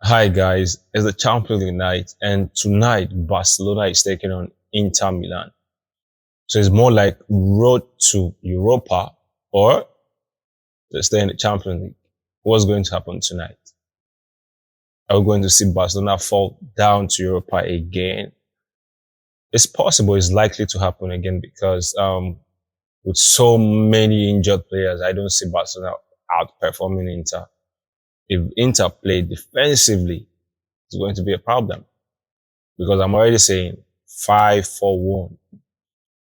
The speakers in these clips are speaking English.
Hi guys, it's the Champions League night, and tonight Barcelona is taking on Inter Milan. So it's more like road to Europa or to stay in the Champions League. What's going to happen tonight? Are we going to see Barcelona fall down to Europa again? It's possible, it's likely to happen again because with so many injured players, I don't see Barcelona outperforming Inter. If Inter play defensively, it's going to be a problem. Because I'm already saying 5-4-1.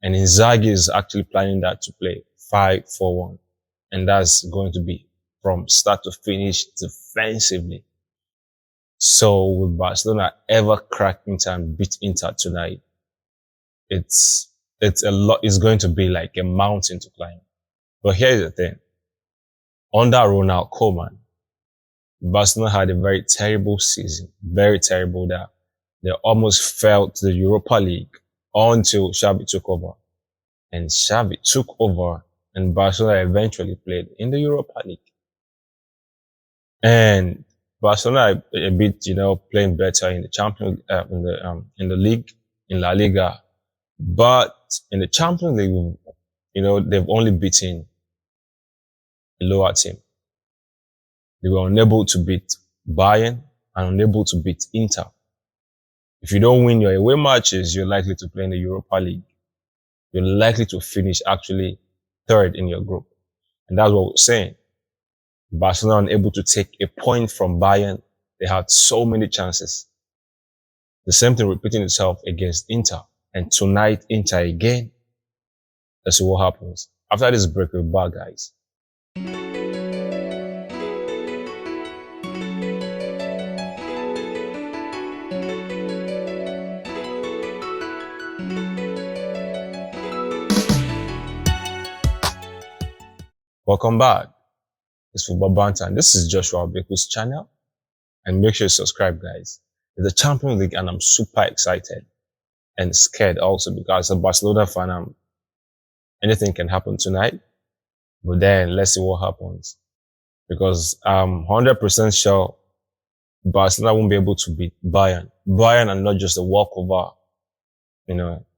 And Inzaghi is actually planning that to play 5-4-1. And that's going to be from start to finish defensively. So will Barcelona ever crack Inter and beat Inter tonight? It's a lot. It's going to be like a mountain to climb. But here's the thing. Under Ronald Koeman, Barcelona had a very terrible season. Very terrible that they almost fell to the Europa League until Xavi took over. And Xavi took over and Barcelona eventually played in the Europa League. And Barcelona a bit, playing better in the Champions, in the league, in La Liga. But in the Champions League, they've only beaten a lower team. They were unable to beat Bayern and unable to beat Inter. If you don't win your away matches, you're likely to play in the Europa League. You're likely to finish actually third in your group. And that's what we're saying. Barcelona unable to take a point from Bayern. They had so many chances. The same thing repeating itself against Inter. And tonight, Inter again. Let's see what happens. After this break, we're back, guys. Welcome back. It's Football Banter, and this is Joshua Beku's channel. And make sure you subscribe, guys. It's the Champions League, and I'm super excited and scared also because as a Barcelona fan, anything can happen tonight. But then let's see what happens because I'm 100% sure Barcelona won't be able to beat Bayern. Bayern are not just a walkover,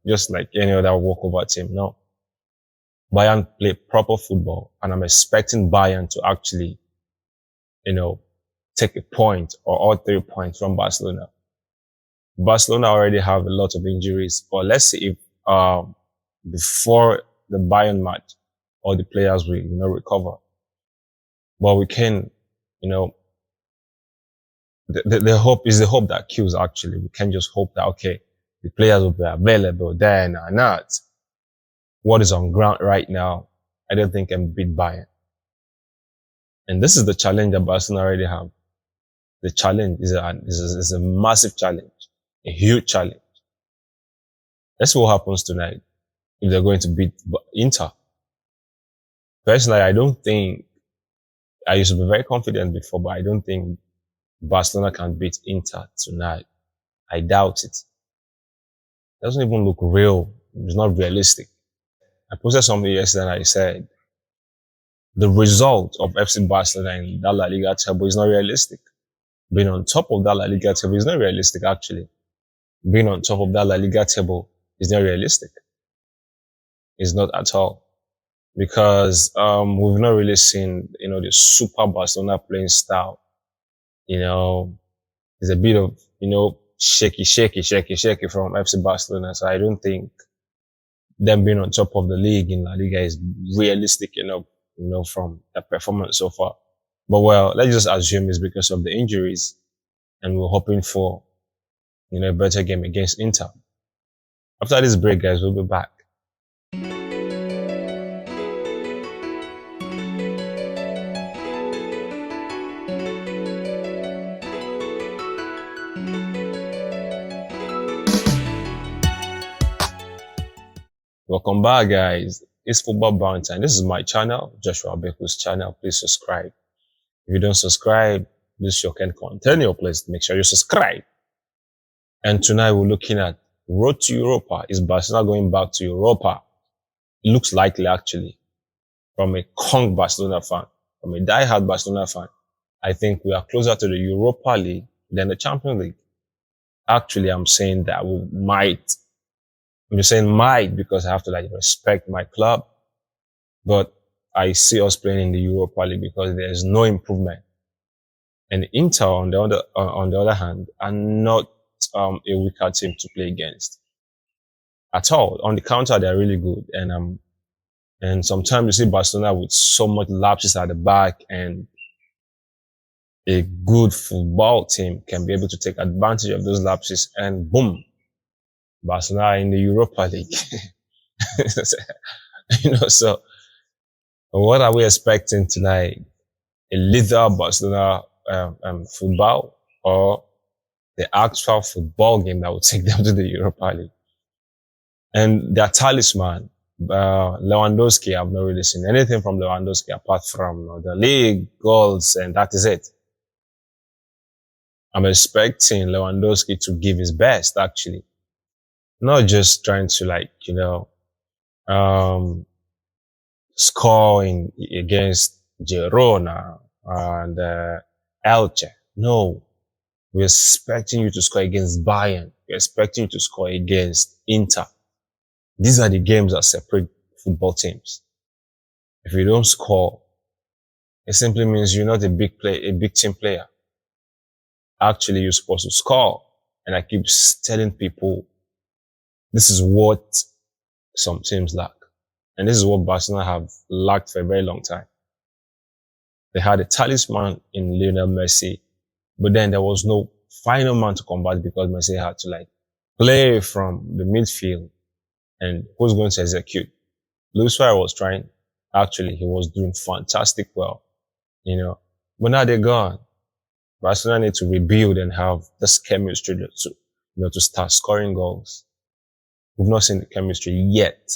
just like any other walkover team. No. Bayern play proper football, and I'm expecting Bayern to actually, take a point or all 3 points from Barcelona. Barcelona already have a lot of injuries, but let's see if before the Bayern match, all the players will recover. But we can, the hope is the hope that kills. Actually, we can just hope that okay, the players will be available then or not. What is on ground right now, I don't think can beat Bayern. And this is the challenge that Barcelona already have. The challenge is a massive challenge, a huge challenge. Let's see what happens tonight if they're going to beat Inter. Personally, I used to be very confident before, but I don't think Barcelona can beat Inter tonight. I doubt it. It doesn't even look real. It's not realistic. I posted something yesterday and I said, the result of FC Barcelona in that La Liga table is not realistic. Being on top of that La Liga table is not realistic, actually. Being on top of that La Liga table is not realistic. It's not at all. Because, we've not really seen, the super Barcelona playing style. It's a bit of, shaky from FC Barcelona. So I don't think them being on top of the league in La Liga is realistic enough, from the performance so far. But well, let's just assume it's because of the injuries and we're hoping for, a better game against Inter. After this break, guys, we'll be back. Welcome back, guys. It's Football Banter, and this is my channel, Joshua Beku's channel. Please subscribe. If you don't subscribe, this show can continue. Please make sure you subscribe. And tonight we're looking at road to Europa. Is Barcelona going back to Europa? It looks likely, actually. From a Barcelona fan, from a die-hard Barcelona fan, I think we are closer to the Europa League than the Champions League. Actually, I'm saying that we might. I'm just saying might because I have to like respect my club. But I see us playing in the Europa League because there's no improvement. And Inter, on the other hand, are not a weaker team to play against at all. On the counter, they're really good, and sometimes you see Barcelona with so much lapses at the back, and a good football team can be able to take advantage of those lapses, and boom, Barcelona are in the Europa League. So what are we expecting tonight? A lethal Barcelona football, or the actual football game that will take them to the Europa League? And their talisman, Lewandowski, I've not really seen anything from Lewandowski apart from the league goals, and that is it. I'm expecting Lewandowski to give his best, actually. Not just trying to score against Girona and Elche. No. We're expecting you to score against Bayern. We're expecting you to score against Inter. These are the games that separate football teams. If you don't score, it simply means you're not a big team player. Actually, you're supposed to score. And I keep telling people, this is what some teams lack. And this is what Barcelona have lacked for a very long time. They had a talisman in Lionel Messi, but then there was no final man to combat because Messi had to play from the midfield. And who's going to execute? Luis Suarez was trying. Actually, he was doing fantastic well, but now they're gone. Barcelona need to rebuild and have this chemistry to start scoring goals. We've not seen the chemistry yet.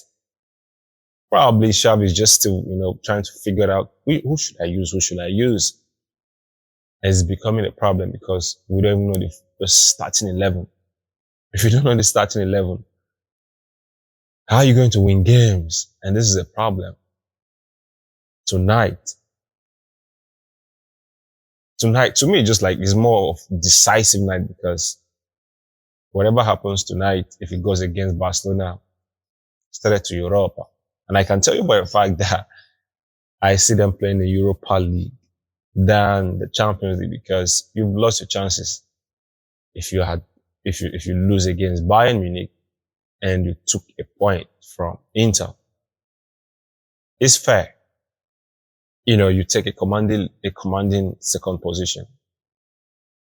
Probably Xavi is just still, trying to figure out who should I use? And it's becoming a problem because we don't even know the starting 11. If you don't know the starting 11, how are you going to win games? And this is a problem. Tonight, to me, just it's more of decisive night because whatever happens tonight, if it goes against Barcelona, straight to Europa. And I can tell you by the fact that I see them playing the Europa League than the Champions League because you've lost your chances if you lose against Bayern Munich and you took a point from Inter. It's fair. You take a commanding second position.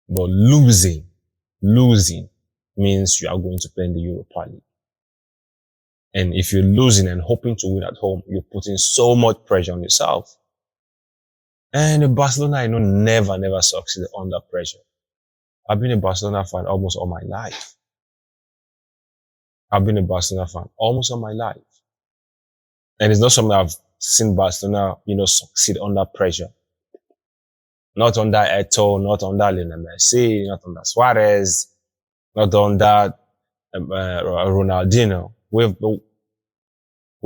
But losing means you are going to play in the Europa League. And if you're losing and hoping to win at home, you're putting so much pressure on yourself. And Barcelona, I know, never succeeded under pressure. I've been a Barcelona fan almost all my life. And it's not something I've seen Barcelona, succeed under pressure. Not under Eto'o, not under Lionel Messi, not under Suarez, not under Ronaldinho. We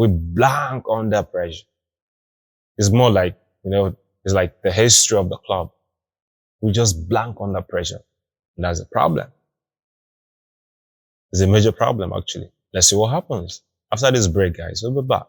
blank under pressure. It's more it's like the history of the club. We just blank under pressure. And that's a problem. It's a major problem, actually. Let's see what happens. After this break, guys, we'll be back.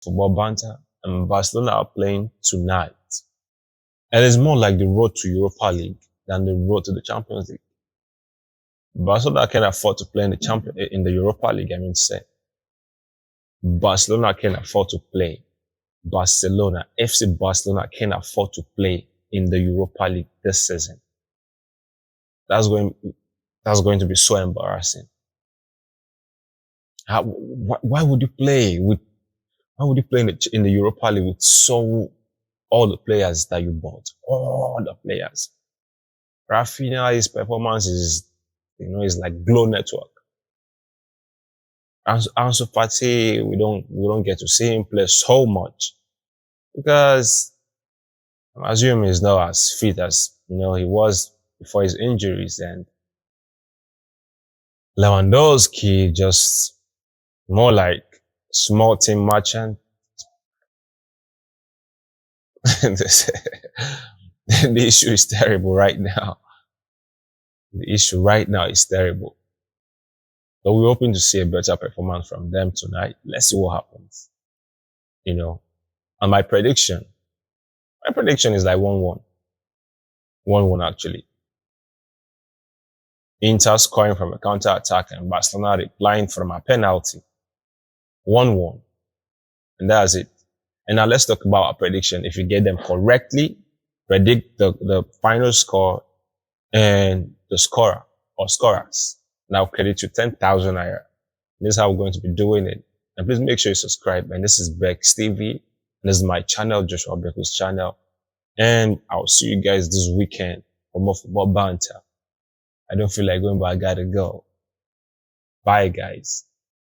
Football banter, and Barcelona are playing tonight. And it's more like the road to Europa League than the road to the Champions League. Barcelona can afford to play in the Europa League, Barcelona can afford to play. FC Barcelona can afford to play in the Europa League this season. That's going to be so embarrassing. Why would you play in the Europa League with all the players that you bought? All the players. Rafinha's performance is like Glow Network. Ansu Fati, we don't get to see him play so much because I'm assuming he's not as fit as he was before his injuries, and Lewandowski just more like small team merchant. The issue is terrible right now. The issue right now is terrible. But we're hoping to see a better performance from them tonight. Let's see what happens. And my prediction is like 1-1. 1-1 actually. Inter scoring from a counter attack and Barcelona replying from a penalty. 1-1. And that's it. And now let's talk about our prediction. If you get them correctly, predict the final score and the scorer or scorers. Now credit you 10,000 naira. This is how we're going to be doing it. And please make sure you subscribe. And this is Bex TV. And this is my channel, Joshua Beck's channel. And I'll see you guys this weekend for more football banter. I don't feel like going, but I gotta go. Bye, guys.